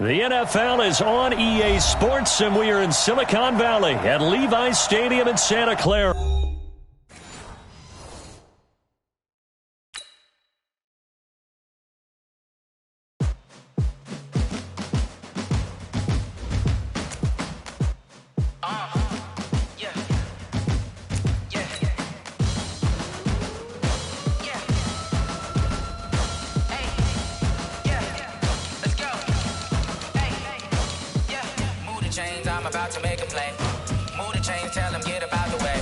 The NFL is on EA Sports, and we are in Silicon Valley at Levi's Stadium in Santa Clara. I'm about to make a play. Move the chains, tell them get about the way.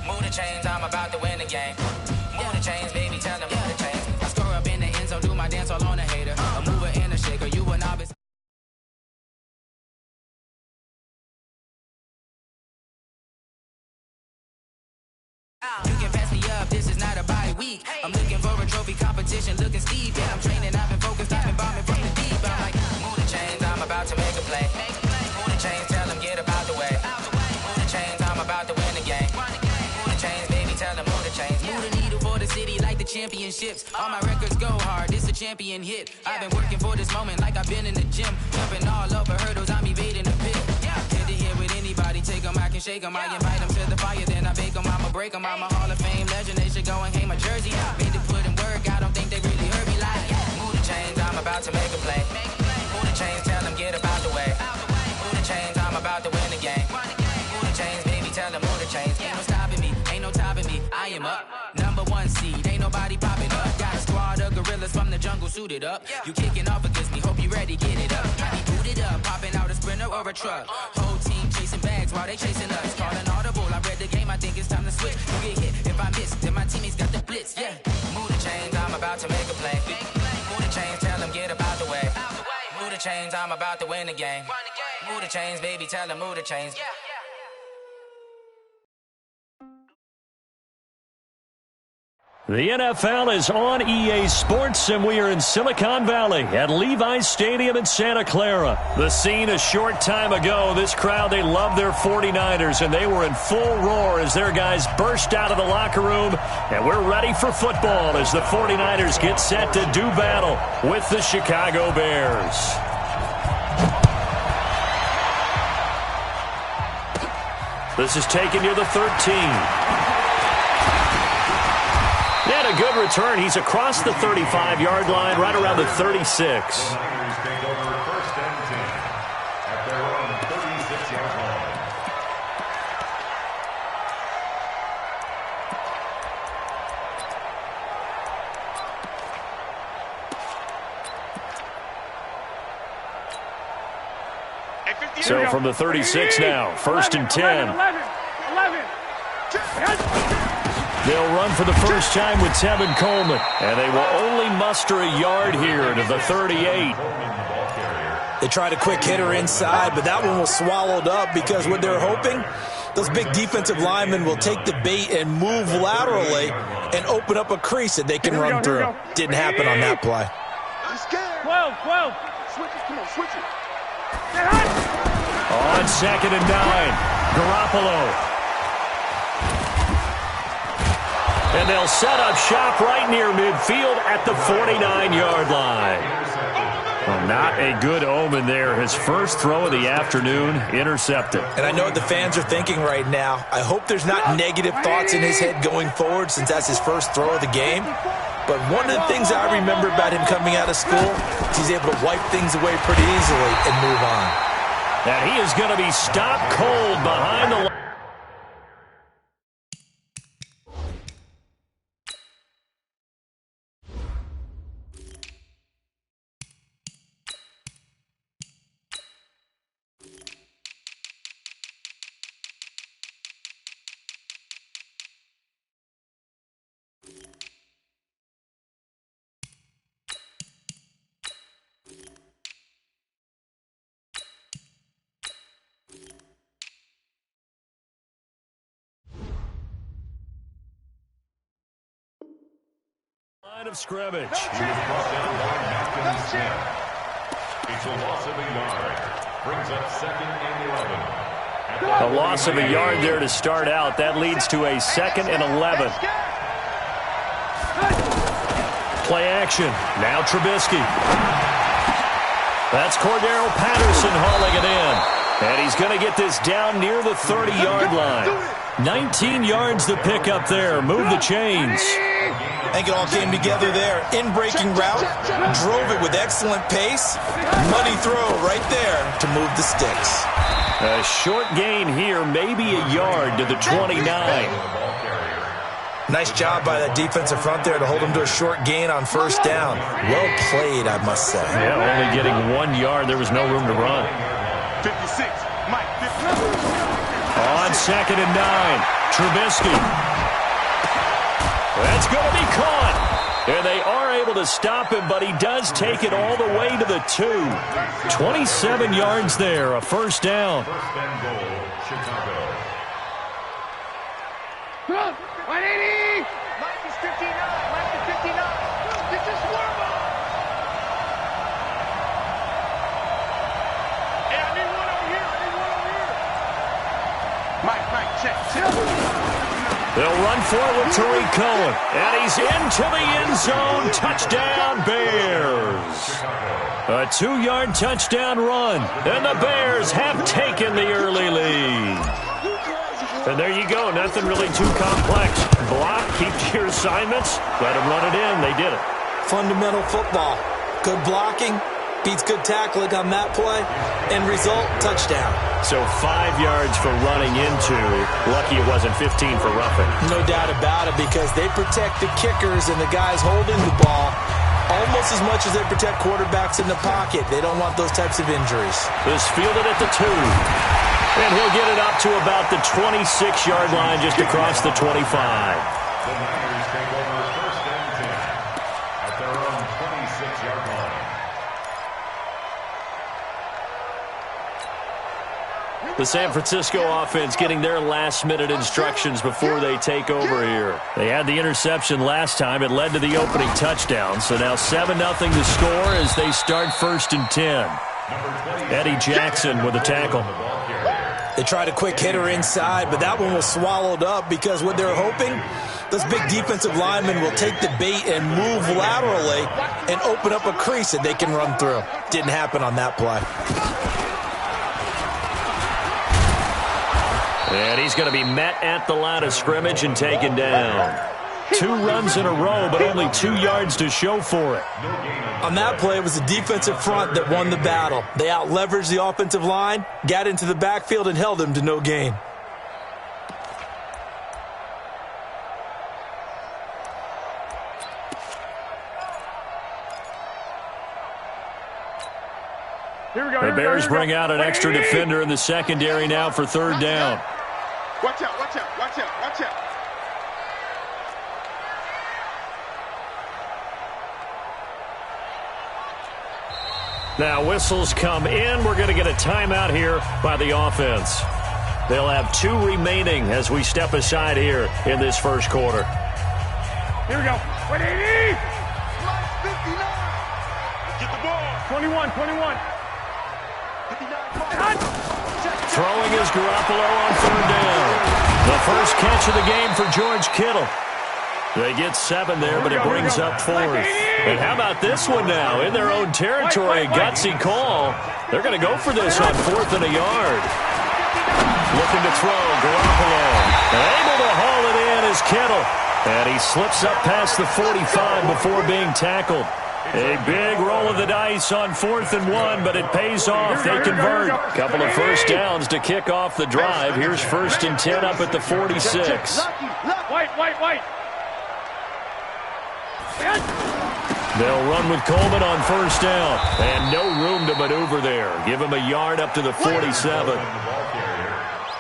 Move the chains, I'm about to win the game. Move the chains, baby, tell them move the chains. I score up in the end zone, do my dance all on a hater. A mover and a shaker, you a novice. You can pass me up, this is not a bye week. I'm looking for a trophy competition, looking steep. Yeah, I'm training, I've been focused, I've been bombing from the deep. I'm like, move the chains, I'm about to make a play. Move the chains, tell them get about the way. Move the chains, I'm about to win the game. Move the chains, baby, tell them move the chains. Move the needle for the city like the championships. All my records go hard, this a champion hit. I've been working for this moment like I've been in the gym. Jumping all over hurdles, I'm evading the pit. Head to head with anybody, take them, I can shake them. I invite them to the fire, then I bake them, I'ma break them. I'm a Hall of Fame legend, they should go and hang my jersey. Made to put in work, I don't think they really heard me like, move the chains, I'm about to make a play. Move the chains, tell them get about the way. Move the chains, I'm about to win the game. Move the chains, baby, tell them move the chains. Ain't no stopping me, ain't no topping me. I am up, number one seed, ain't nobody popping up. Got a squad of gorillas from the jungle suited up. You kicking off against me, hope you ready, get it up. I be booted up, popping out a sprinter or a truck. Whole team chasing bags while they chasing us. Calling audible, I read the game, I think it's time to switch. You get hit, if I miss, then my teammates got the blitz, yeah. Move the chains, I'm about to make a play. Move the chains, tell them get about the way. Move the chains, I'm about to win the game. Move the chains, baby, tell them move the chains. The NFL is on EA Sports, and we are in Silicon Valley at Levi's Stadium in Santa Clara. The scene a short time ago, this crowd, they love their 49ers, and they were in full roar as their guys burst out of the locker room. And we're ready for football as the 49ers get set to do battle with the Chicago Bears. This is taken near the 13. And a good return. He's across the 35-yard line, right around the 36. So from the 36 now, 1st and 10. 11. They'll run for the first time with Tevin Coleman, and they will only muster a yard here to the 38. They tried a quick hitter inside, but that one was swallowed up because what they're hoping, those big defensive linemen will take the bait and move laterally and open up a crease that they can run through. Didn't happen on that play. 12. Switch it. Come on, switch it. On 2nd and 9, Garoppolo. And they'll set up shop right near midfield at the 49-yard line. Well, not a good omen there. His first throw of the afternoon intercepted. And I know what the fans are thinking right now. I hope there's not negative thoughts in his head going forward since that's his first throw of the game. But one of the things I remember about him coming out of school is he's able to wipe things away pretty easily and move on. And he is going to be stopped cold behind the line. Line of scrimmage. It's a loss of a yard. Brings up 2nd and 11. A loss of a yard there to start out. That leads to a 2nd and 11. Play action. Now Trubisky. That's Cordero Patterson hauling it in. And he's going to get this down near the 30-yard line. 19 yards to pick up there. Move the chains. I think it all came together there. In-breaking route, drove it with excellent pace. Money throw right there to move the sticks. A short gain here, maybe a yard to the 29. Nice job by that defensive front there to hold him to a short gain on first down. Well played, I must say. Yeah, only getting 1 yard. There was no room to run. 56, Mike, 56. On 2nd and 9, Trubisky. That's going to be caught. And they are able to stop him, but he does take it all the way to the 2. 27 yards there, a first down. First and goal, Chicago. 180. Mike is 59. Mike is 59. This is Warma. Hey, I need one over here. Mike, check. They'll run forward to Tariq Cohen. And he's into the end zone. Touchdown, Bears. A 2-yard touchdown run. And the Bears have taken the early lead. And there you go. Nothing really too complex. Block, keep to your assignments. Let them run it in. They did it. Fundamental football. Good blocking. Beats good tackling on that play. End result, touchdown. So 5 yards for running into. Lucky it wasn't 15 for roughing. No doubt about it, because they protect the kickers and the guys holding the ball almost as much as they protect quarterbacks in the pocket. They don't want those types of injuries. This fielded at the 2. And he'll get it up to about the 26-yard line just across the 25. The Niners take over first and 10 at their own 26-yard line. The San Francisco offense getting their last-minute instructions before they take over here. They had the interception last time. It led to the opening touchdown. So now 7-0 to score as they start 1st and 10. Eddie Jackson with a tackle. They tried a quick hitter inside, but that one was swallowed up because what they're hoping, those big defensive linemen will take the bait and move laterally and open up a crease that they can run through. Didn't happen on that play. And he's going to be met at the line of scrimmage and taken down. 2 runs in a row, but only 2 yards to show for it. On that play, it was the defensive front that won the battle. They out-leveraged the offensive line, got into the backfield, and held them to no gain. The Bears bring out an extra defender in the secondary now for 3rd down. Watch out. Now whistles come in. We're going to get a timeout here by the offense. They'll have 2 remaining as we step aside here in this first quarter. Here we go. 180. 59. Get the ball. 21. 59. Throwing is Garoppolo on 3rd down. The first catch of the game for George Kittle. They get 7 there, but it brings up 4th. And how about this one now? In their own territory, a gutsy call. They're going to go for this on 4th and a yard. Looking to throw, Garoppolo. Able to haul it in is Kittle. And he slips up past the 45 before being tackled. A big roll of the dice on 4th and 1, but it pays off. They convert. Couple of first downs to kick off the drive. Here's 1st and 10 up at the 46. White. They'll run with Coleman on 1st down. And no room to maneuver there. Give him a yard up to the 47.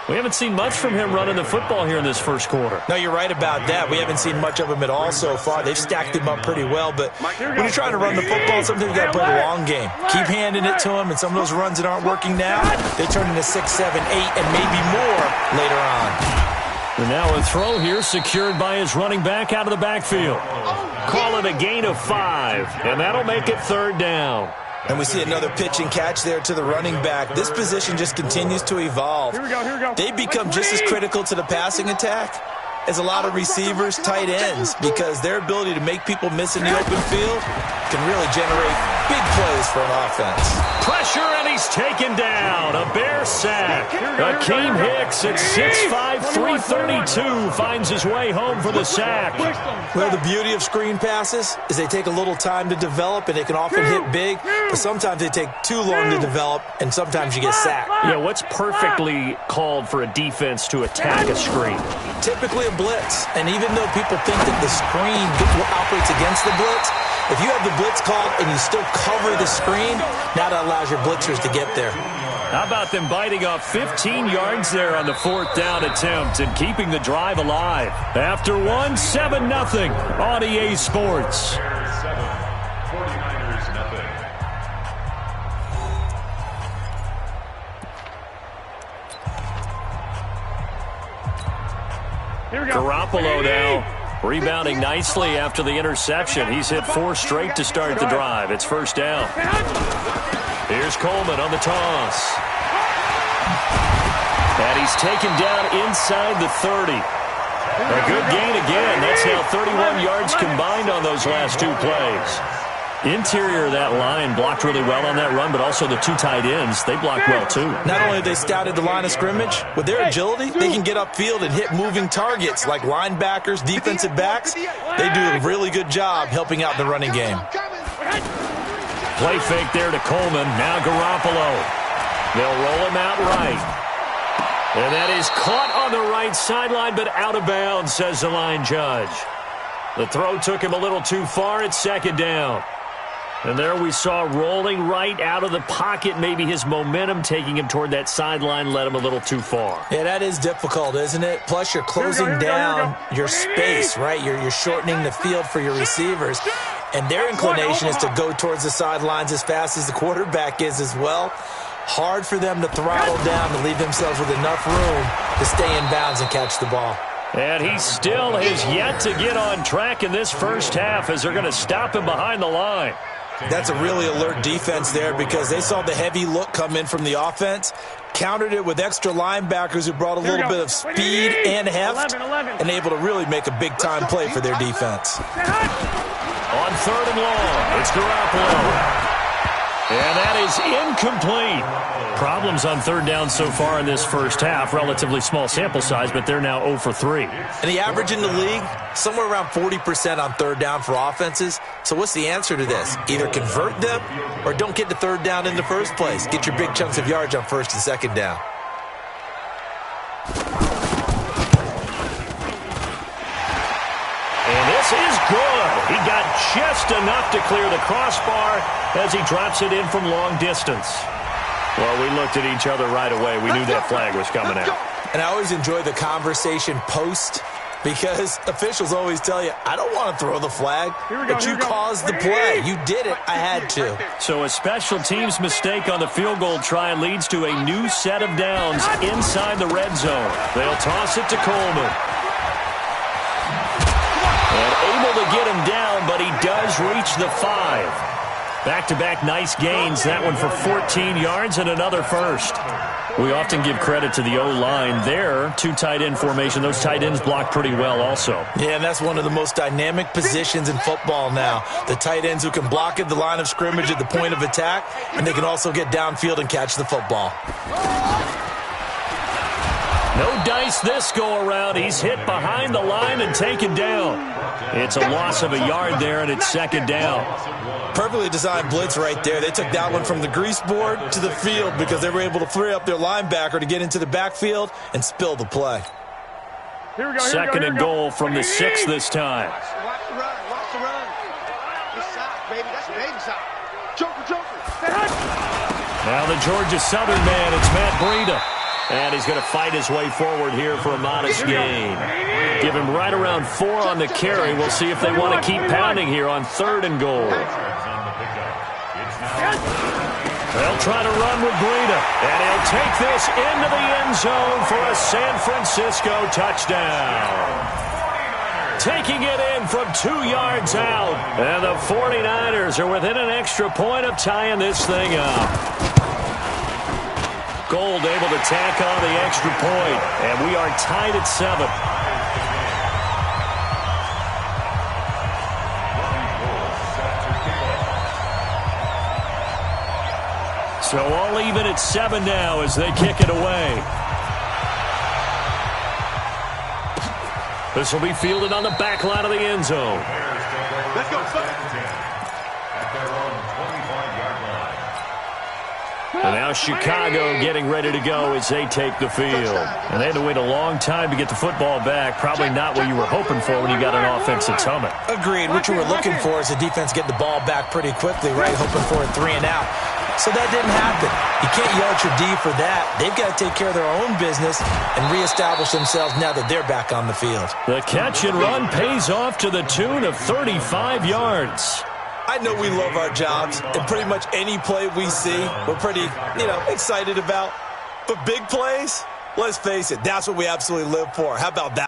We haven't seen much from him running the football here in this first quarter. No, you're right about that. We haven't seen much of him at all so far. They've stacked him up pretty well, but when you're trying to run the football, sometimes you got to play the long game. Keep handing it to him, and some of those runs that aren't working now, they turn into 6, 7, 8, and maybe more later on. And now a throw here secured by his running back out of the backfield. Call it a gain of 5, and that'll make it 3rd down. And we see another pitch and catch there to the running back. This position just continues to evolve. Here we go. They become just as critical to the passing attack as a lot of receivers, tight ends, because their ability to make people miss in the open field can really generate big plays for an offense. Pressure, and he's taken down. A Bear sack. Akeem Hicks at 6'5", 332 finds his way home for the sack. Well, the beauty of screen passes is they take a little time to develop, and they can often hit big, but sometimes they take too long to develop, and sometimes you get sacked. Yeah, what's perfectly called for a defense to attack a screen? Typically a blitz, and even though people think that the screen operates against the blitz, if you have the blitz called and you still cover the screen, now that allows your blitzers to get there. How about them biting off 15 yards there on the 4th down attempt and keeping the drive alive? After 7-0 on EA Sports. 49ers nothing. Garoppolo now rebounding nicely after the interception. He's hit 4 straight to start the drive. It's 1st down. Here's Coleman on the toss. And he's taken down inside the 30. A good gain again. That's now 31 yards combined on those last 2 plays. Interior of that line blocked really well on that run, but also the 2 tight ends, they blocked well too. Not only have they scouted the line of scrimmage, with their agility, they can get upfield and hit moving targets like linebackers, defensive backs. They do a really good job helping out the running game. Play fake there to Coleman. Now Garoppolo. They'll roll him out right. And that is caught on the right sideline, but out of bounds, says the line judge. The throw took him a little too far. It's 2nd down. And there we saw rolling right out of the pocket. Maybe his momentum taking him toward that sideline led him a little too far. Yeah, that is difficult, isn't it? Plus, you're closing down your space, right? You're shortening the field for your receivers. And their inclination is to go towards the sidelines as fast as the quarterback is as well. Hard for them to throttle down to leave themselves with enough room to stay in bounds and catch the ball. And he still has yet to get on track in this first half as they're going to stop him behind the line. That's a really alert defense there because they saw the heavy look come in from the offense, countered it with extra linebackers who brought a little bit of speed and heft, and able to really make a big-time play for their defense. On 3rd and long, it's Garoppolo. And that is incomplete. Problems on 3rd down so far in this first half. Relatively small sample size, but they're now 0 for 3. And the average in the league, somewhere around 40% on 3rd down for offenses. So what's the answer to this? Either convert them or don't get to 3rd down in the first place. Get your big chunks of yards on 1st and 2nd down. And this is good. He got just enough to clear the crossbar as he drops it in from long distance. Well, we looked at each other right away. We knew that flag was coming out. And I always enjoy the conversation post because officials always tell you, I don't want to throw the flag, but you caused the play. You did it. I had to. So a special teams mistake on the field goal try leads to a new set of downs inside the red zone. They'll toss it to Coleman. And able to get him down, but he does reach the 5. Back-to-back nice gains, that one for 14 yards and another first. We often give credit to the O-line there. 2 tight end formation. Those tight ends block pretty well also. Yeah, and that's one of the most dynamic positions in football now. The tight ends who can block at the line of scrimmage at the point of attack, and they can also get downfield and catch the football. No dice this go-around. He's hit behind the line and taken down. It's a loss of a yard there, and it's 2nd down. Perfectly designed blitz right there. They took that one from the grease board to the field because they were able to free up their linebacker to get into the backfield and spill the play. 2nd and goal from the 6 this time. Watch the run. Watch the run. This side, baby. That's baby side. Joker. Now the Georgia Southern man, it's Matt Breida. And he's going to fight his way forward here for a modest gain. Give him right around 4 on the carry. We'll see if they want to keep pounding here on 3rd and goal. They'll try to run with Breida. And he'll take this into the end zone for a San Francisco touchdown. Taking it in from 2 yards out. And the 49ers are within an extra point of tying this thing up. Gold able to tack on the extra point, and we are tied at 7. So all even at 7 now as they kick it away. This will be fielded on the back line of the end zone. Let's go. At their own 25-yard line. And now Chicago getting ready to go as they take the field. And they had to wait a long time to get the football back. Probably not what you were hoping for when you got an offense that's humming. Agreed. What you were looking for is the defense getting the ball back pretty quickly, right? Hoping for a 3 and out. So that didn't happen. You can't yell at your D for that. They've got to take care of their own business and reestablish themselves now that they're back on the field. The catch and run pays off to the tune of 35 yards. I know we love our jobs, and pretty much any play we see, we're pretty, excited about. But big plays, let's face it, that's what we absolutely live for. How about that?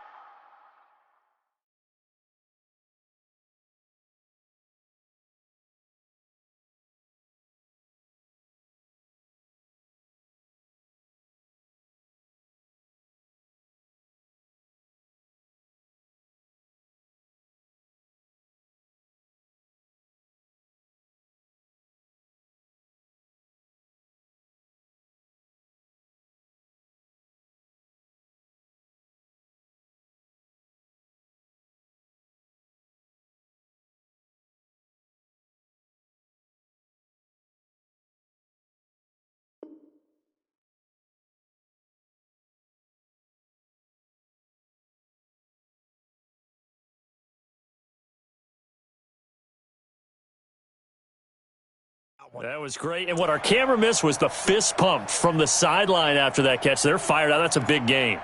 That was great. And what our camera missed was the fist pump from the sideline after that catch. They're fired out. That's a big game.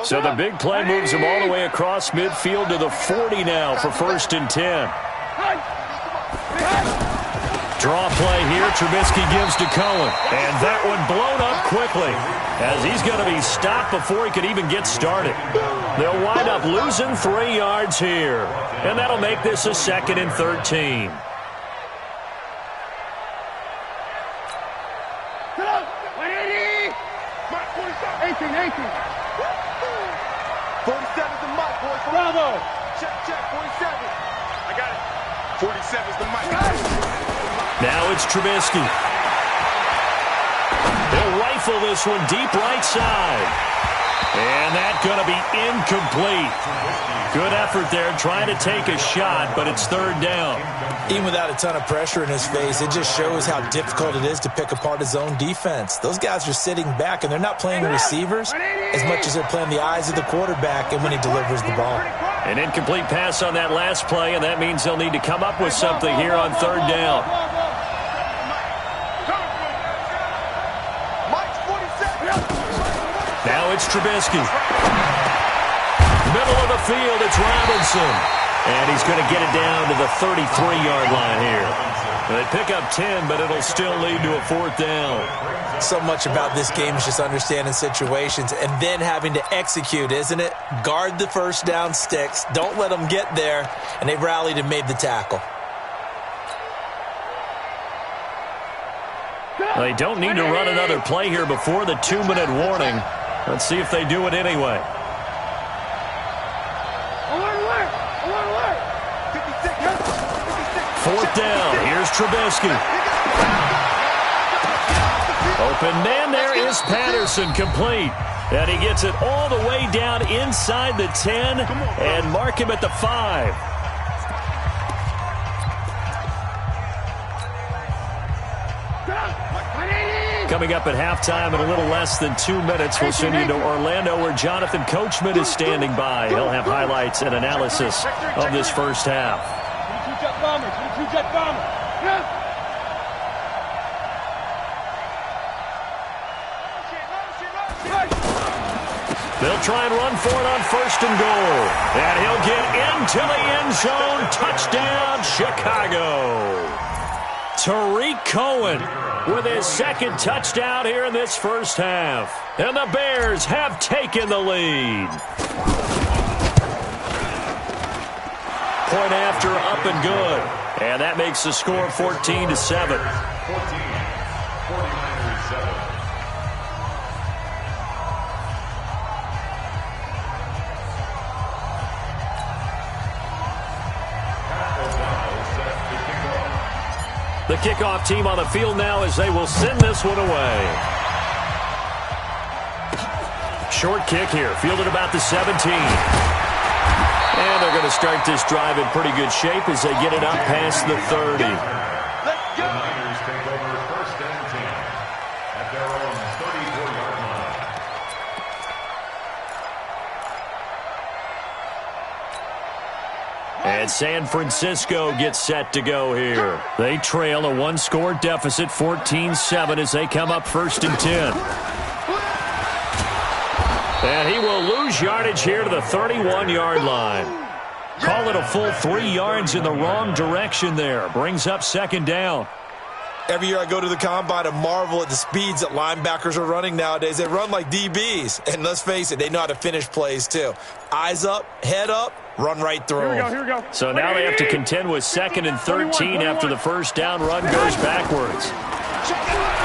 So the big play moves them all the way across midfield to the 40 now for 1st and 10. Draw play here. Trubisky gives to Cohen. And that one blown up quickly as he's going to be stopped before he could even get started. They'll wind up losing 3 yards here. And that'll make this a 2nd and 13. 18. 47 is the mic, boys. Bravo. Check, 47. I got it. 47 is the mic. Now it's Trubisky. They'll rifle this one deep right side. And that's going to be incomplete. Good effort there trying to take a shot, but it's 3rd down. Even without a ton of pressure in his face, it just shows how difficult it is to pick apart his own defense. Those guys are sitting back, and they're not playing the receivers as much as they're playing the eyes of the quarterback and when he delivers the ball. An incomplete pass on that last play, and that means they'll need to come up with something here on 3rd down. Now it's Trubisky. Middle of the field, it's Robinson. And he's going to get it down to the 33-yard line here. They pick up 10, but it'll still lead to a 4th down. So much about this game is just understanding situations and then having to execute, isn't it? Guard the first down sticks. Don't let them get there. And they've rallied and made the tackle. They don't need to run another play here before the 2-minute warning. Let's see if they do it anyway. Fourth down. Here's Trubisky. Open man there is Patterson, complete. And he gets it all the way down inside the 10 and mark him at the 5. Coming up at halftime in a little less than 2 minutes, we'll send you to Orlando where Jonathan Coachman is standing by. He'll have highlights and analysis of this first half. They'll try and run for it on 1st and goal. And he'll get into the end zone. Touchdown, Chicago. Tariq Cohen with his 2nd touchdown here in this first half. And the Bears have taken the lead. Point after, up and good. And that makes the score 14-7. 49ers 7. The kickoff team on the field now as they will send this one away. Short kick here, fielded about the 17. And they're going to start this drive in pretty good shape as they get it up past the 30. The Niners take over first and 10 at their own 34-yard line. And San Francisco gets set to go here. They trail a one-score deficit, 14-7, as they come up first and 10. And he will lose yardage here to the 31-yard line. Call it a full 3 yards in the wrong direction there. Brings up second down. Every year I go to the combine and marvel at the speeds that linebackers are running nowadays. They run like DBs. And let's face it, they know how to finish plays too. Eyes up, head up, run right through them. Here we go. So now they have to contend with second and 13 after the first down run goes backwards.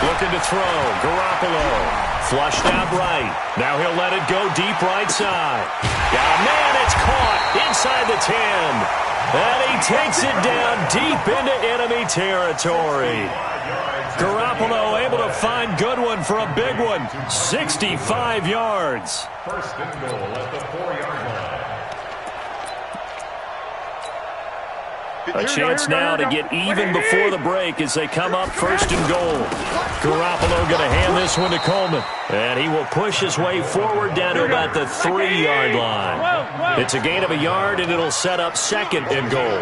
Looking to throw. Garoppolo. Flushed out right. Now he'll let it go deep right side. Got a man, it's caught inside the 10. And he takes it down deep into enemy territory. Garoppolo able to find Goodwin for a big one. 65 yards. First and goal at the 4-yard line. A chance now to get even before the break as they come up first and goal. Garoppolo going to hand this one to Coleman. And he will push his way forward down to about the 3-yard line. It's a gain of a yard, and it'll set up second and goal.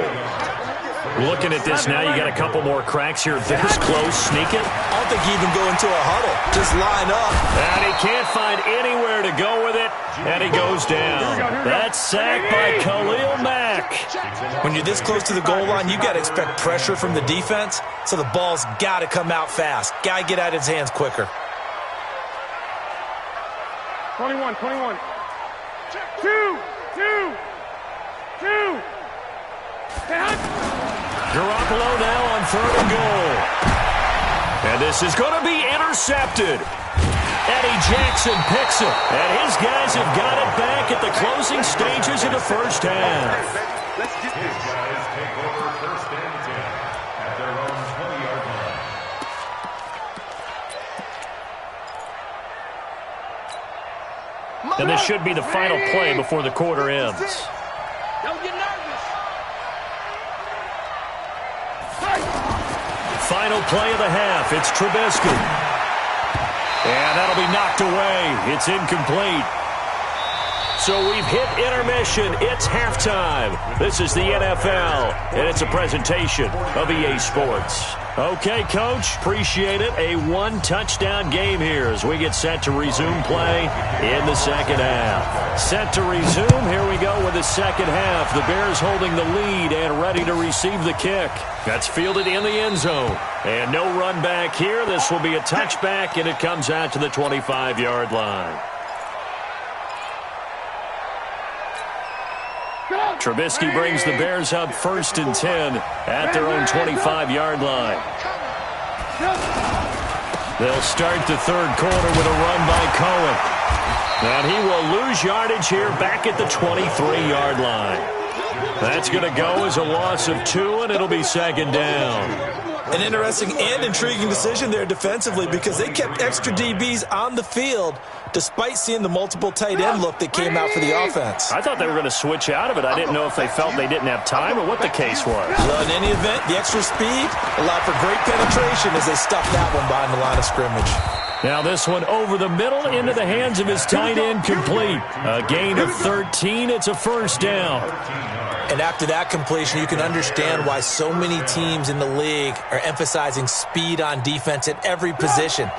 Looking at this now, you got a couple more cracks here. This close, sneak it. I don't think he even go into a huddle. Just line up. And he can't find anywhere to go with it. And he goes down. That's sacked by Khalil Mack. When you're this close to the goal line, you got to expect pressure from the defense. So the ball's got to come out fast. Got to get out of his hands quicker. 21. 2. Garoppolo now on third and goal. And this is going to be intercepted. Eddie Jackson picks it. And his guys have got it back at the closing stages of the first half. His guys take over first and 10 at their own 20-yard line. And this should be the final play before the quarter ends. Don't get nervous. Final play of the half. It's Trubisky. And that'll be knocked away. It's incomplete. So we've hit intermission. It's halftime. This is the NFL, and it's a presentation of EA Sports. Okay, Coach, appreciate it. A one-touchdown game here as we get set to resume play in the second half. Set to resume. Here we go with the second half. The Bears holding the lead and ready to receive the kick. That's fielded in the end zone. And no run back here. This will be a touchback, and it comes out to the 25-yard line. Trubisky brings the Bears up first and 10 at their own 25-yard line. They'll start the third quarter with a run by Cohen. And he will lose yardage here back at the 23-yard line. That's going to go as a loss of 2, and it'll be second down. An interesting and intriguing decision there defensively because they kept extra DBs on the field despite seeing the multiple tight end look that came out for the offense. I thought they were going to switch out of it. I didn't know if they felt they didn't have time or what the case was. Well, in any event, the extra speed allowed for great penetration as they stuffed that one behind the line of scrimmage. Now this one over the middle into the hands of his tight end complete. A gain of 13. It's a first down. And after that completion, you can understand why so many teams in the league are emphasizing speed on defense at every position.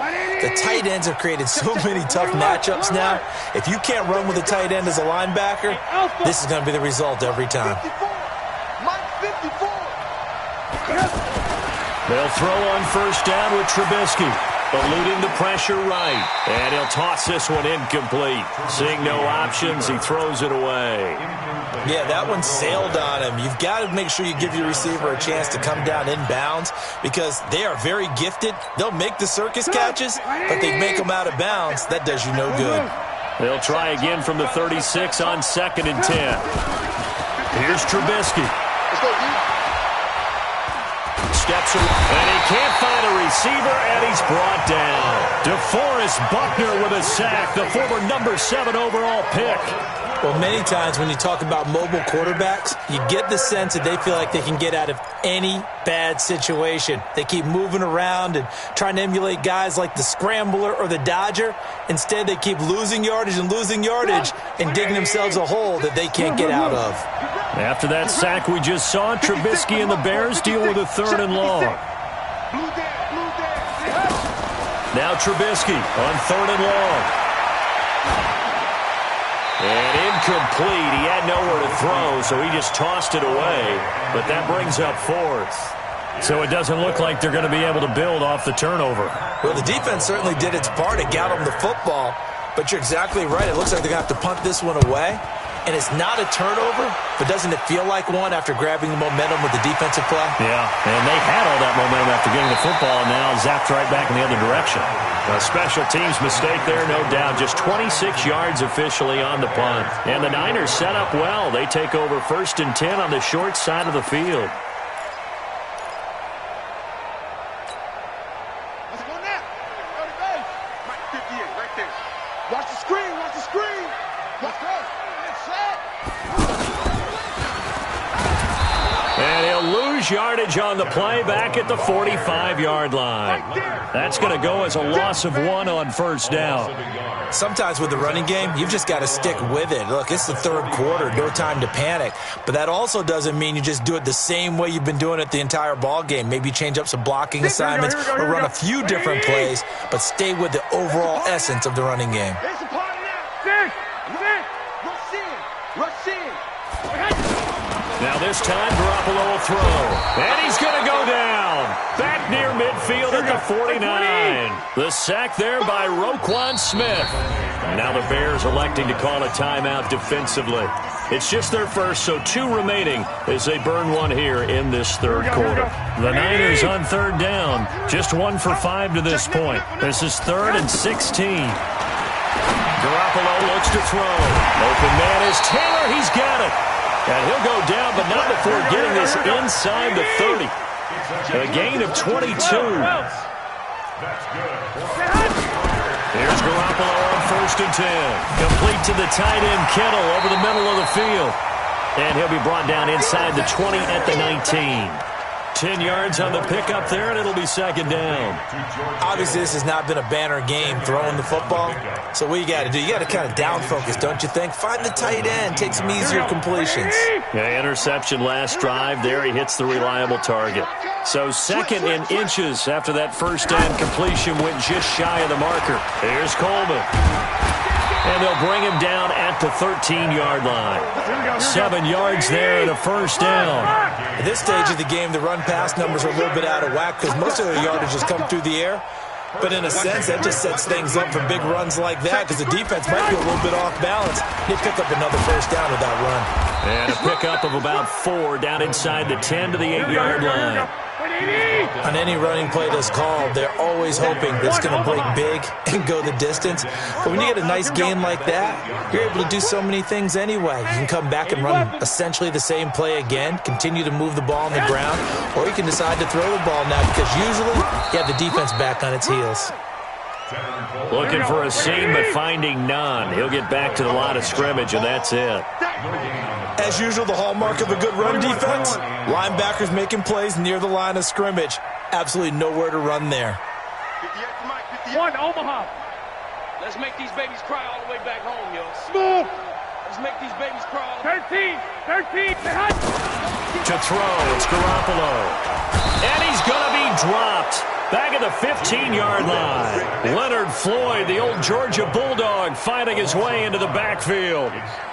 The tight ends have created so many tough matchups now. If you can't run with a tight end as a linebacker, this is going to be the result every time. They'll throw on first down with Trubisky. Eluding the pressure right. And he'll toss this one incomplete. Seeing no options, he throws it away. Yeah, that one sailed on him. You've got to make sure you give your receiver a chance to come down inbounds because they are very gifted. They'll make the circus catches, but they make them out of bounds. That does you no good. They'll try again from the 36 on second and 10. Here's Trubisky. Let's go, Step steps away. And he can't find a receiver, and he's brought down. DeForest Buckner with a sack, the former number 7 overall pick. Well, many times when you talk about mobile quarterbacks, you get the sense that they feel like they can get out of any bad situation. They keep moving around and trying to emulate guys like the Scrambler or the Dodger. Instead, they keep losing yardage and digging themselves a hole that they can't get out of. After that sack we just saw, Trubisky and the Bears deal with a 3rd and long. Now Trubisky on 3rd and long. And incomplete. He had nowhere to throw, so he just tossed it away. But that brings up 4th. So it doesn't look like they're going to be able to build off the turnover. Well, the defense certainly did its part to get them the football. But you're exactly right. It looks like they're going to have to punt this one away. And it's not a turnover, but doesn't it feel like one after grabbing the momentum with the defensive play? Yeah, and they had all that momentum after getting the football, and now zapped right back in the other direction. A special teams mistake there, no doubt. Just 26 yards officially on the punt. And the Niners set up well. They take over 1st and 10 on the short side of the field. Let's go now. Go to base. Mike 58 right there. Watch the screen. Watch the screen. Let's go. And he'll lose yardage on the play back at the 45-yard line. That's going to go as a loss of 1 on 1st down. Sometimes with the running game, you've just got to stick with it. Look, it's the 3rd quarter, no time to panic. But that also doesn't mean you just do it the same way you've been doing it the entire ball game. Maybe change up some blocking assignments or run a few different plays, but stay with the overall essence of the running game. Now this time, Garoppolo will throw. And he's going to go down. Back near midfield at the 49. The sack there by Roquan Smith. Now the Bears electing to call a timeout defensively. It's just their first, so 2 remaining as they burn one here in this 3rd quarter. The Niners on 3rd down. Just 1 for 5 to this point. This is 3rd and 16. Garoppolo looks to throw. Open man is Taylor. He's got it. And he'll go down, but not before getting this inside the 30. A gain of 22. Here's Garoppolo on 1st and 10. Complete to the tight end, Kittle, over the middle of the field. And he'll be brought down inside the 20 at the 19. 10 yards on the pickup there, and it'll be 2nd down. Obviously, this has not been a banner game throwing the football. So what you got to do, you got to kind of down focus, don't you think? Find the tight end, take some easier completions. Yeah, interception last drive there. He hits the reliable target. So 2nd and inches after that 1st down completion went just shy of the marker. Here's Coleman. And they'll bring him down at the 13-yard line. 7 yards there and a 1st down. At this stage of the game, the run-pass numbers are a little bit out of whack because most of their yardage has come through the air. But in a sense, that just sets things up for big runs like that because the defense might be a little bit off balance. They pick up another 1st down with that run. And a pickup of about 4 down inside the 10 to the 8-yard line. On any running play that's called, they're always hoping that it's going to break big and go the distance. But when you get a nice gain like that, you're able to do so many things anyway. You can come back and run essentially the same play again, continue to move the ball on the ground, or you can decide to throw the ball now because usually you have the defense back on its heels. Looking for a seam, but finding none. He'll get back to the line of scrimmage, and that's it. As usual, the hallmark of a good run defense, linebackers making plays near the line of scrimmage. Absolutely nowhere to run there. 1, Omaha. Let's make these babies cry all the way back home, yo. Move. Let's make these babies cry all the way. 13. To throw, it's Garoppolo. And he's going to be dropped. Back at the 15-yard line. Leonard Floyd, the old Georgia Bulldog, fighting his way into the backfield.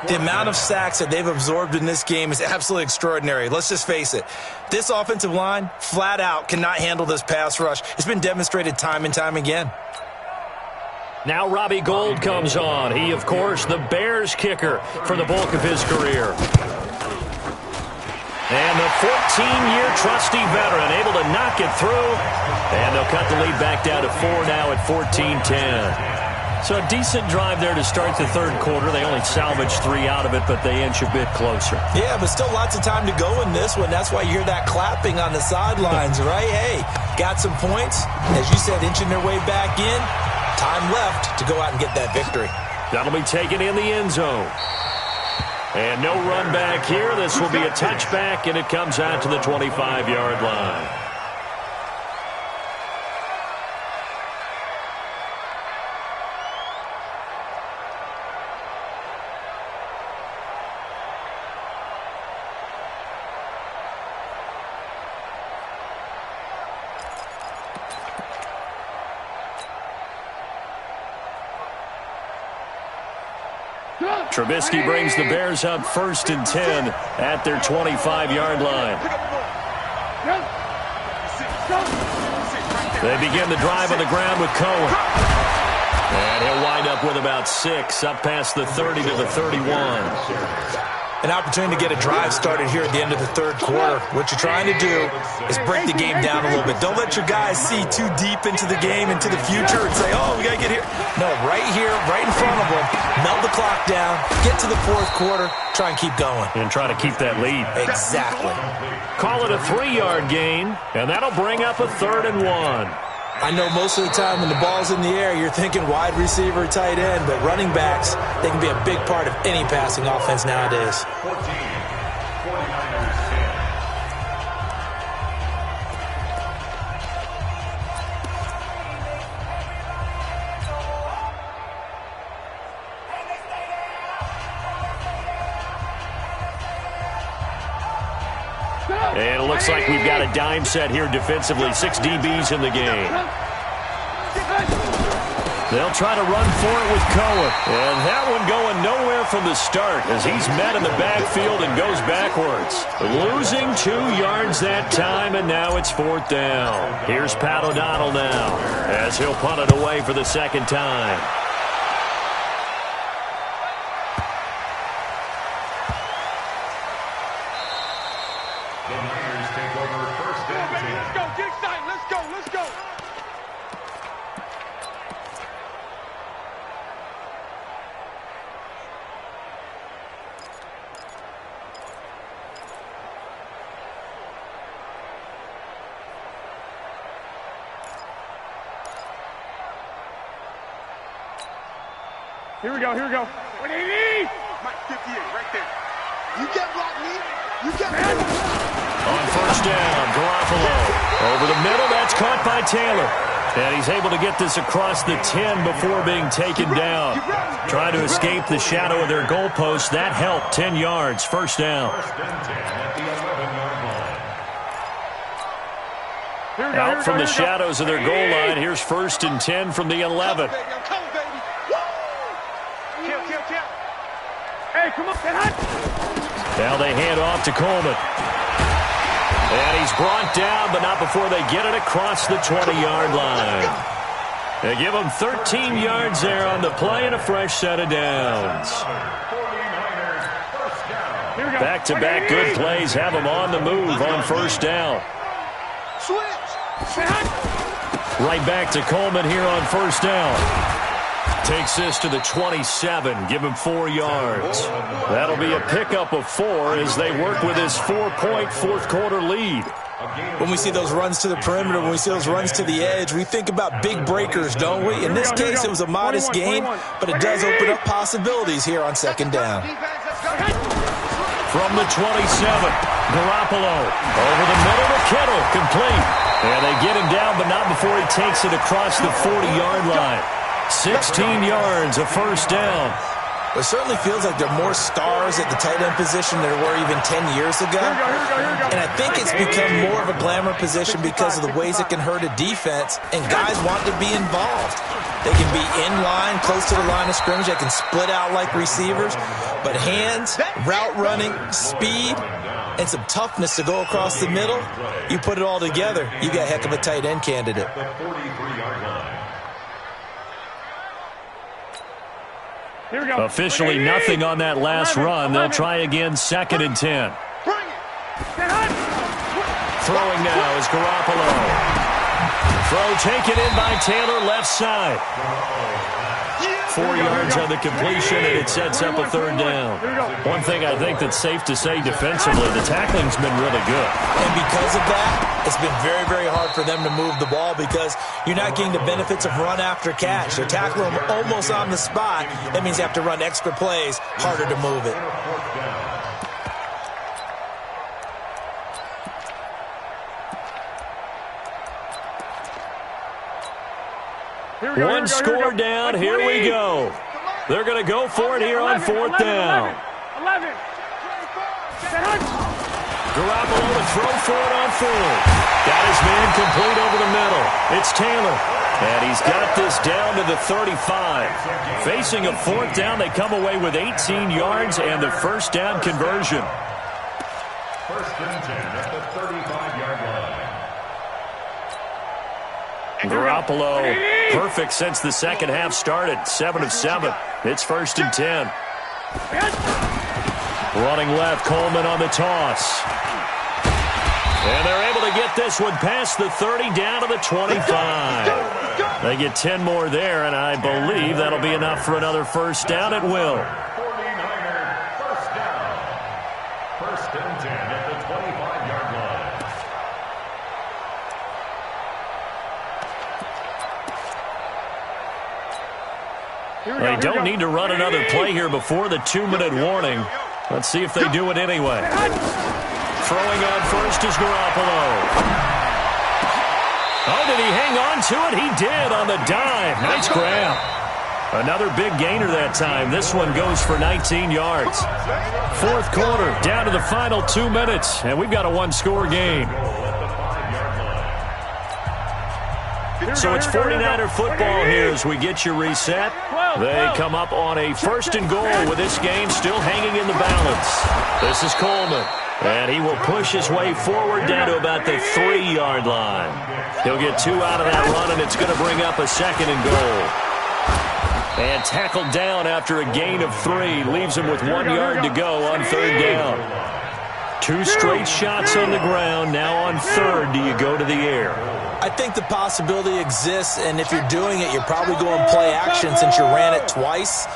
The amount of sacks that they've absorbed in this game is absolutely extraordinary. Let's just face it. This offensive line, flat out, cannot handle this pass rush. It's been demonstrated time and time again. Now Robbie Gould comes on. He, of course, the Bears kicker for the bulk of his career. And the 14-year trusty veteran able to knock it through. And they'll cut the lead back down to 4 now at 14-10. So a decent drive there to start the third quarter. They only salvaged 3 out of it, but they inch a bit closer. Yeah, but still lots of time to go in this one. That's why you hear that clapping on the sidelines, right? Hey, got some points. As you said, inching their way back in. Time left to go out and get that victory. That'll be taken in the end zone. And no run back here. This will be a touchback, and it comes out to the 25-yard line. Trubisky brings the Bears up 1st and 10 at their 25-yard line. They begin the drive on the ground with Cohen. And he'll wind up with about 6, up past the 30 to the 31. An opportunity to get a drive started here at the end of the third quarter. What you're trying to do is break the game down a little bit. Don't let your guys see too deep into the game, into the future, and say, oh, we got to get here. No, right here, right in front of them, melt the clock down, get to the fourth quarter, try and keep going. And try to keep that lead. Exactly. Call it a 3-yard gain, and that'll bring up a 3rd and 1. I know most of the time when the ball's in the air, you're thinking wide receiver, tight end, but running backs, they can be a big part of any passing offense nowadays. 14, 49ers 10. And it looks like we've got a dime set here defensively. 6 DBs in the game. They'll try to run for it with Cohen. And that one going nowhere from the start as he's met in the backfield and goes backwards. Losing 2 yards that time, and now it's 4th down. Here's Pat O'Donnell now as he'll punt it away for the 2nd time. The Niners take over 1st and 10. Let's go, get excited, let's go, let's go. Here we go, here we go. 180! Mike 58, right there. You can't block me. You can't block me. On 1st down, Garoppolo. Over the middle, that's caught by Taylor. And he's able to get this across the 10 before being taken down. Trying to escape the shadow of their goalpost. That helped. 10 yards, 1st down. 1st and 10 at the 11-yard line. Out from the shadows of their goal line. Here's 1st and 10 from the 11. Hey, come on, Now they hand off to Coleman. And he's brought down, but not before they get it across the 20-yard line. They give him 13 yards there on the play and a fresh set of downs. Back-to-back good plays have them on the move on 1st down. Right back to Coleman here on 1st down. Takes this to the 27, give him 4 yards. That'll be a pickup of 4 as they work with his 4-point fourth quarter lead. When we see those runs to the perimeter, when we see those runs to the edge, we think about big breakers, don't we? In this case, it was a modest gain, but it does open up possibilities here on 2nd down. From the 27, Garoppolo over the middle to Kittle, complete. And they get him down, but not before he takes it across the 40-yard line. 16 yards, a 1st down. It certainly feels like there are more stars at the tight end position than there were even 10 years ago. And I think it's become more of a glamour position because of the ways it can hurt a defense, and guys want to be involved. They can be in line, close to the line of scrimmage. They can split out like receivers. But hands, route running, speed, and some toughness to go across the middle, you put it all together, you got a heck of a tight end candidate. The 43-yard line. Officially nothing on that last run. They'll try again, 2nd and 10. Throwing now is Garoppolo. Throw taken in by Taylor, left side. 4 yards on the completion, and it sets up a third down. One thing I think that's safe to say defensively, the tackling's been really good. And because of that, it's been very, very hard for them to move the ball because you're not getting the benefits of run after catch. They're tackling them almost on the spot. That means they have to run extra plays, harder to move it. One score down, here we go. They're going to go for it here on fourth down. 11. Garoppolo to throw for it on fourth. Got his man complete over the middle. It's Taylor. And he's got this down to the 35. Facing a fourth down, they come away with 18 yards and the first down conversion. First and 10 at the 35-yard line. Garoppolo, perfect since the second half started. 7 of 7. It's first and 10. Running left, Coleman on the toss. And they're able to get this one past the 30 down to the 25. They get 10 more there, and I believe that'll be enough for another first down at will. 49er first down. First and 10 at the 25-yard line. They don't need to run another play here before the 2-minute warning. Let's see if they do it anyway. Throwing out first is Garoppolo. Oh, did he hang on to it? He did on the dive. Nice grab. Another big gainer that time. This one goes for 19 yards. Fourth quarter, down to the final 2 minutes, and we've got a one-score game. So it's 49er football here as we get you reset. They come up on a first and goal with this game still hanging in the balance. This is Coleman, and he will push his way forward down to about the 3-yard line. He'll get 2 out of that run, and it's going to bring up a second and goal. And tackled down after a gain of 3. Leaves him with 1 yard to go on third down. 2 straight shots on the ground. Now on third, do you go to the air? I think the possibility exists, and if you're doing it, you're probably going play action since you ran it twice.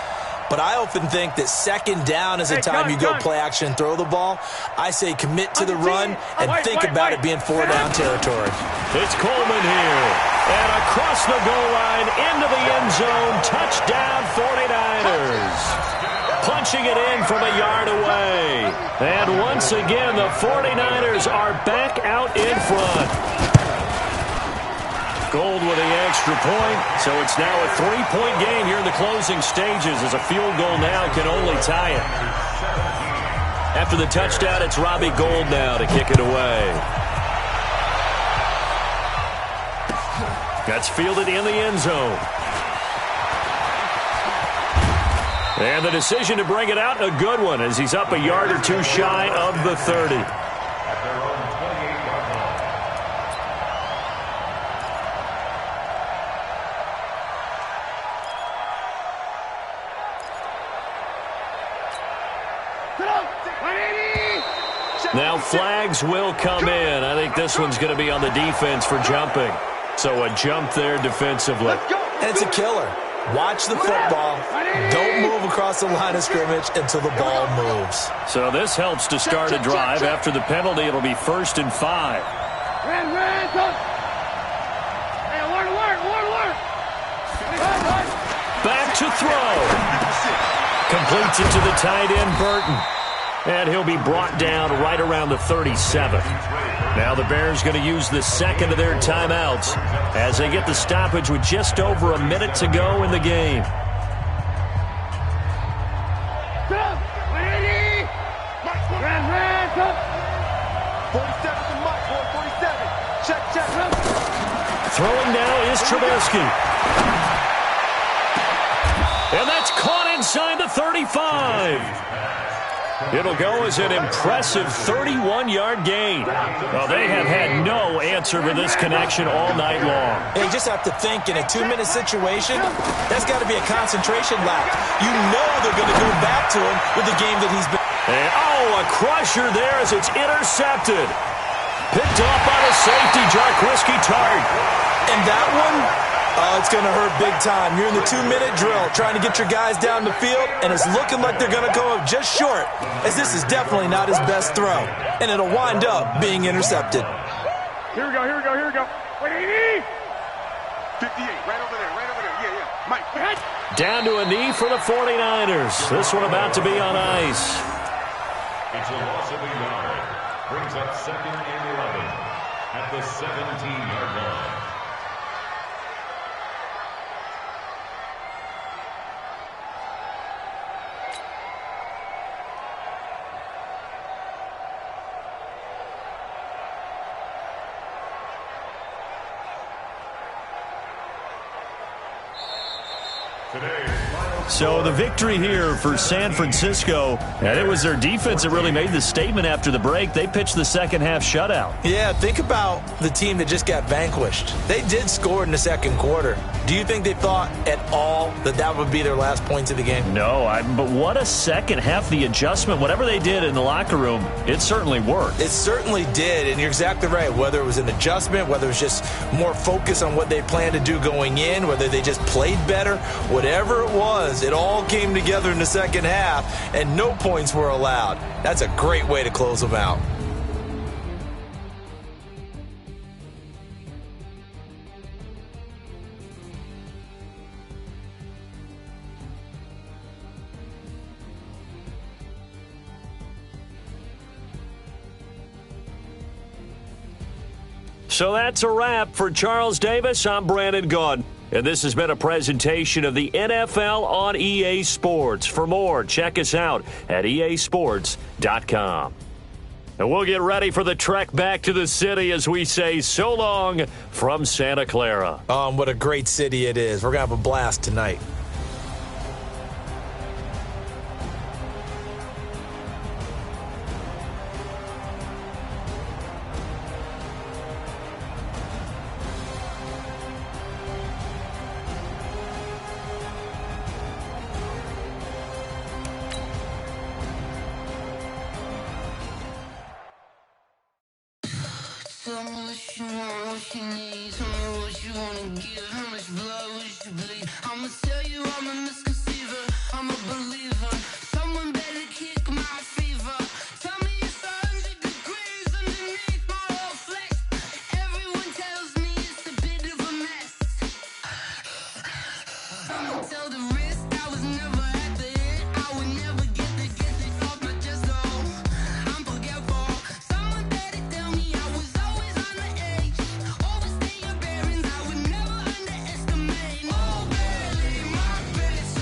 But I often think that second down is a time you go play action and throw the ball. I say commit to the run and think about it being 4-down territory. It's Coleman here. And across the goal line, into the end zone, touchdown 49ers. Punching it in from a yard away. And once again, the 49ers are back out in front. Gold with the extra point, so it's now a 3-point game here in the closing stages as a field goal now can only tie it. After the touchdown, it's Robbie Gould now to kick it away. That's fielded in the end zone. And the decision to bring it out, a good one, as he's up a yard or 2 shy of the 30. Now flags will come in. I think this one's going to be on the defense for jumping. So a jump there defensively. And it's a killer. Watch the football. Don't move across the line of scrimmage until the ball moves. So this helps to start a drive. After the penalty, it'll be 1st and 5. Back to throw. Completes it to the tight end, Burton. And he'll be brought down right around the 37. Now the Bears going to use the second of their timeouts as they get the stoppage with just over a minute to go in the game. Throwing now is Trubisky. And that's caught inside the 35. It'll go as an impressive 31-yard gain. Well, they have had no answer for this connection all night long. Hey, you just have to think in a 2-minute situation, that's got to be a concentration lap. You know they're going to go back to him with the game that he's been. And, a crusher there as it's intercepted. Picked off by the safety, Jarquiski Tart. And that one Oh, it's going to hurt big time. You're in the 2-minute drill trying to get your guys down the field, and it's looking like they're going to come up just short, as this is definitely not his best throw, and it'll wind up being intercepted. Here we go, here we go, here we go. 180! 58, right over there, yeah, yeah. Mike, head! Down to a knee for the 49ers. This one about to be on ice. It's a loss of a yard. Brings up 2nd and 11 at the 17-yard line. So the victory here for San Francisco, and it was their defense that really made the statement after the break. They pitched the second half shutout. Yeah, think about the team that just got vanquished. They did score in the second quarter. Do you think they thought at all that that would be their last points of the game? No, but what a second half. The adjustment, whatever they did in the locker room, it certainly worked. It certainly did, and you're exactly right. Whether it was an adjustment, whether it was just more focus on what they planned to do going in, whether they just played better, whatever it was, it all came together in the second half, and no points were allowed. That's a great way to close them out. So that's a wrap for Charles Davis. I'm Brandon Gaudin. And this has been a presentation of the NFL on EA Sports. For more, check us out at easports.com. And we'll get ready for the trek back to the city as we say so long from Santa Clara. What a great city it is. We're going to have a blast tonight. Tell me what you want, what you need. Tell me what you wanna give. How much blood would you bleed? I'ma tell you I'm a misconceiver. I'm a believer. Someone better kick my fever. Tell me it's 100 degrees underneath my whole flesh. Everyone tells me it's a bit of a mess. I'ma tell the risk I was never at the end. I would never get it off my chest. Oh, I'm forgetful. Someone better tell me I was always on the edge. Overstay your bearings, I would never underestimate. Oh, barely, my best.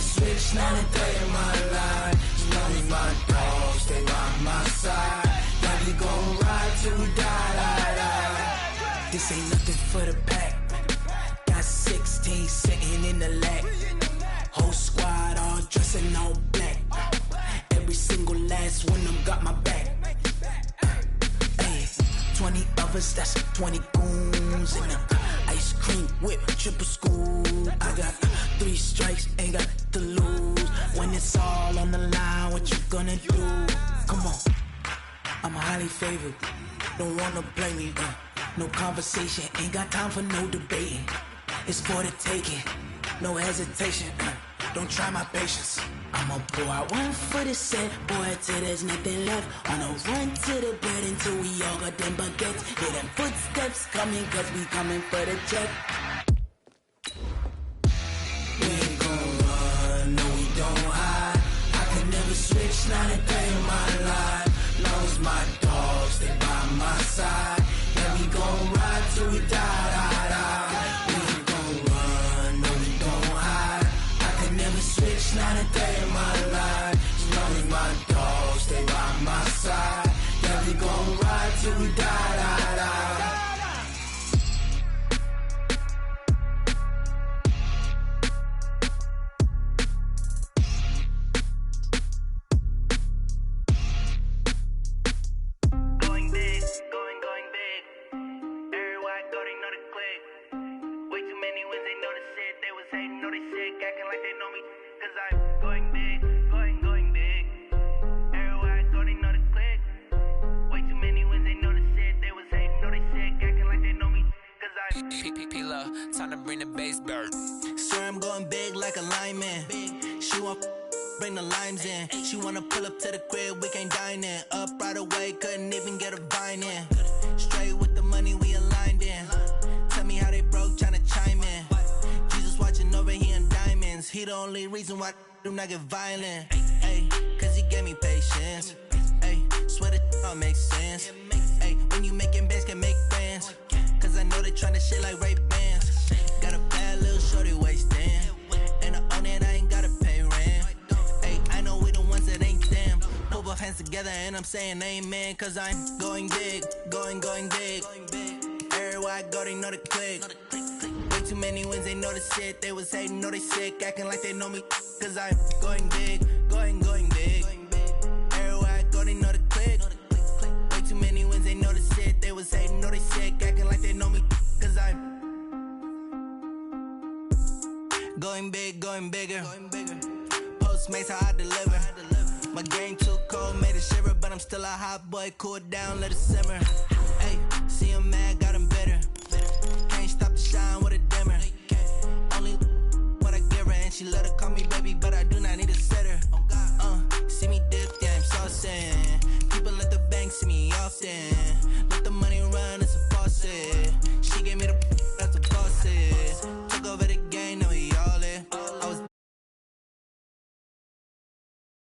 switch, not a day in my life. As long as my dogs stay by my side, yeah, we gon' ride till we die. This ain't nothing for the pack. Got 16 sitting in the lap. Whole squad all dressing all black. Every single last one of them got my back. 20 of us, that's 20 goons in the ice cream whip, triple scoop. I got 3 strikes, ain't got to lose. When it's all on the line, what you gonna do? Come on, I'm highly favored. Don't wanna blame me. No conversation, ain't got time for no debating. It's for the taking, no hesitation. Don't try my patience. I'ma pour out one for the set, boy, till there's nothing left. On a run to the bread until we all got them baguettes. Hear them footsteps coming, cause we coming for the check. We ain't gon' run, no we don't hide. I can never switch, not a day in my life. Long as my dogs stay by my side, yeah, we gon' ride till we die. We ain't gon' run, no we don't hide. I can never switch, not a day in my life. As long as my dogs stay by my side, yeah, we gon' ride till we die. Going big, going big. Everywhere I go, they know the click. Way too many wins, they know the shit. They was hating, know they sick, acting like they know me. Cause I'm going big, going big. Everywhere I go, they know the click. Way too many wins, they know the shit. They was hating, know they sick, acting like they know me. Cause I'm P-P-P-Love, time to bring the bass bird. Swear I'm going big like a lineman. She want bring the limes in. She wanna pull up to the crib, we can't dine in. Up right away, couldn't even get a vine in. Straight with the money we aligned in. Tell me how they broke, tryna chime in. Jesus watching over here in diamonds. He the only reason why do not get violent. Ay, cause he gave me patience. Ay, swear that all makes sense. Ay, when you making bands can make friends. Cause I know they tryna shit like Ray-Bans. Got a bad little shorty wasting. And I own it, I ain't gotta pay rent. Ay, I know we the ones that ain't them. Put both hands together and I'm saying amen. Cause I'm going big, going big. Everywhere I go, they know the click. Way too many wins, they know the shit. They was hating, know they sick, acting like they know me. Cause I'm going big, going big. Everywhere I go, they know the click. Way too many wins, they know the shit. They was hating, know they sick, acting like they know me. Cause I'm going big, going bigger. Postmates, how I deliver. My game too cold, made it shiver. But I'm still a hot boy, cool down, let it simmer. Hey, see him mad, got him bitter. Can't stop the shine with a dimmer. Only what I give her, and she let her